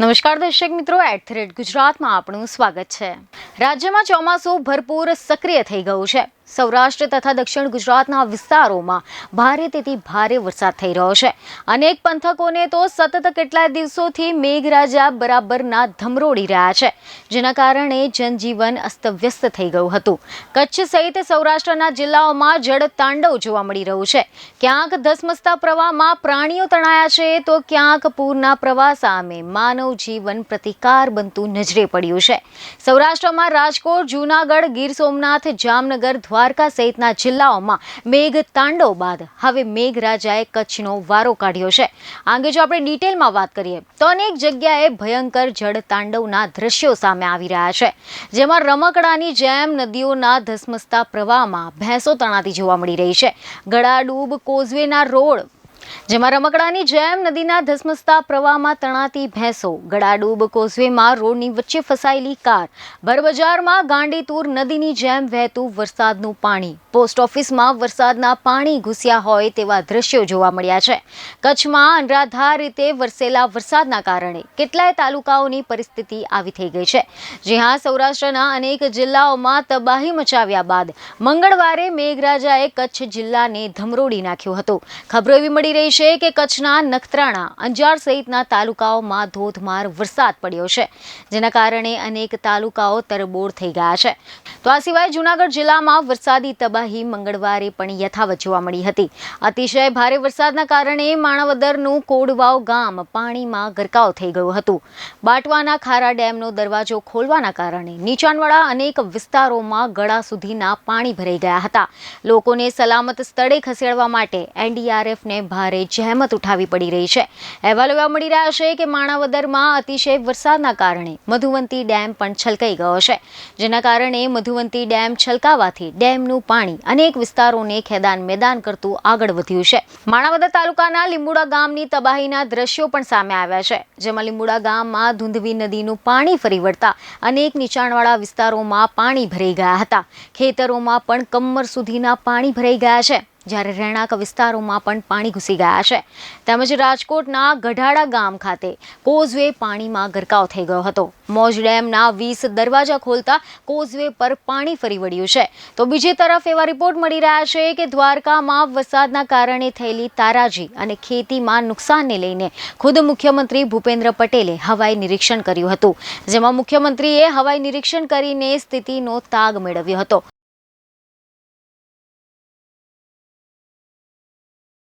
નમસ્કાર દર્શક મિત્રો, @ગુજરાતમાં આપનું સ્વાગત છે। રાજ્યમાં ચોમાસું ભરપૂર સક્રિય થઈ ગયું છે। સૌરાષ્ટ્ર તથા દક્ષિણ ગુજરાતના વિસ્તારોમાં ભારેથી ભારે વરસાદ થઈ રહ્યો છે। અનેક પંથકોને તો સતત કેટલાય દિવસોથી મેઘરાજા બરાબરના ધમરોડી રહ્યા છે, જેના કારણે જનજીવન અસ્તવ્યસ્ત થઈ ગયું હતું। કચ્છ સહિત સૌરાષ્ટ્રના જિલ્લાઓમાં જળતાંડવ જોવા મળી રહ્યું છે। ક્યાંક ધસમસતા પ્રવાહમાં પ્રાણીઓ તણાયા છે, તો ક્યાંક પૂરના પ્રવાહ સામે માનવ જીવન પ્રતિકાર બનતું નજરે પડ્યું છે। સૌરાષ્ટ્રમાં રાજકોટ, જૂનાગઢ, ગીર સોમનાથ, જામનગર, દ્વારકા સહિતના જિલ્લાઓમાં મેઘ તાંડવ બાદ હવે મેઘરાજાએ કચ્છનો વારો કાઢ્યો છે। આ અંગે જો આપણે ડિટેલમાં વાત કરીએ તો અનેક જગ્યાએ ભયંકર જળ તાંડવના દ્રશ્યો સામે આવી રહ્યા છે, જેમાં રમકડાની જેમ નદીઓના ધસમસતા પ્રવાહમાં ભેંસો તણાતી જોવા મળી રહી છે। ગળાડૂબ કોઝવેના રોડ જેમાં રમકડાની જેમ નદીના ધસમસતા પ્રવાહમાં તણાતી ભેંસો, ગળાડૂબ કોઝવેમાં રોડની વચ્ચે ફસાયેલી કાર, ભરબજારમાં ગાંડીતુર નદીની જેમ વહેતું વરસાદનું પાણી, પોસ્ટ ઓફિસમાં વરસાદના પાણી ઘૂસ્યા હોય તેવા દ્રશ્યો જોવા મળ્યા છે। કચ્છમાં અનરાધાર રીતે વરસેલા વરસાદના કારણે કેટલાય તાલુકાઓની પરિસ્થિતિ આવી થઈ ગઈ છે। જ્યાં સૌરાષ્ટ્રના અનેક જિલ્લાઓમાં તબાહી મચાવ્યા બાદ મંગળવારે મેઘરાજાએ કચ્છ જિલ્લાને ધમરોડી નાખ્યું હતું। ખબરો એવી મળી રહી છે કે કચ્છના નખત્રાણા, અંજાર સહિતના તાલુકાઓમાં ધોધમાર વરસાદ પડ્યો છે, જેના કારણે અનેક તાલુકાઓ તરબોળ થઈ ગયા છે। તો આ સિવાય જૂનાગઢ જિલ્લામાં વરસાદી તબાહી મંગળવારે પણ યથાવત જોવા મળી હતી। અતિશય ભારે વરસાદના કારણે માણાવદરનું કોડવાવ ગામ પાણીમાં ગરકાવ થઈ ગયું હતું। બાટવાના ખારા ડેમનો દરવાજો ખોલવાના કારણે નીચાણવાળા અનેક વિસ્તારોમાં ગળા સુધીના પાણી ભરાઈ ગયા હતા। લોકોને સલામત સ્થળે ખસેડવા માટે એનડીઆરએફને ભારે જહેમત ઉઠાવવી પડી રહી છે। અહેવાલો એવા મળી રહ્યા છે કે માણાવદરમાં અતિશય વરસાદના કારણે મધુવંતી ડેમ પણ છલકાઈ ગયો છે, જેના કારણે મધુવંતી ડેમ છલકાવાથી ડેમનું પાણી અનેક વિસ્તારોને ખેદાન મેદાન કરતું આગળ વધ્યું છે। માણાવદર તાલુકાના લીંબુડા ગામની તબાહીના દ્રશ્યો પણ સામે આવ્યા છે, જેમાં લીંબુડા ગામમાં ધુંધવી નદીનું પાણી ફરી વળતા અનેક નીચાણવાળા વિસ્તારોમાં પાણી ભરાઈ ગયા હતા। ખેતરોમાં પણ કમર સુધીના પાણી ભરાઈ ગયા છે, જ્યારે રહેણાંક વિસ્તારોમાં પણ પાણી ઘૂસી ગયા છે। તેમજ રાજકોટના ગઢાડા ગામ ખાતે કોઝવે પાણીમાં ગરકાવ થઈ ગયો હતો। મોજ ડેમના 20 દરવાજા ખોલતા કોઝવે પર પાણી ફરી વળ્યું છે। તો બીજી તરફ એવા રિપોર્ટ મળી રહ્યા છે કે દ્વારકામાં વરસાદના કારણે થયેલી તારાજી અને ખેતીમાં નુકસાનને લઈને ખુદ મુખ્યમંત્રી ભૂપેન્દ્ર પટેલે હવાઈ નિરીક્ષણ કર્યું હતું, જેમાં મુખ્યમંત્રીએ હવાઈ નિરીક્ષણ કરીને સ્થિતિનો તાગ મેળવ્યો હતો।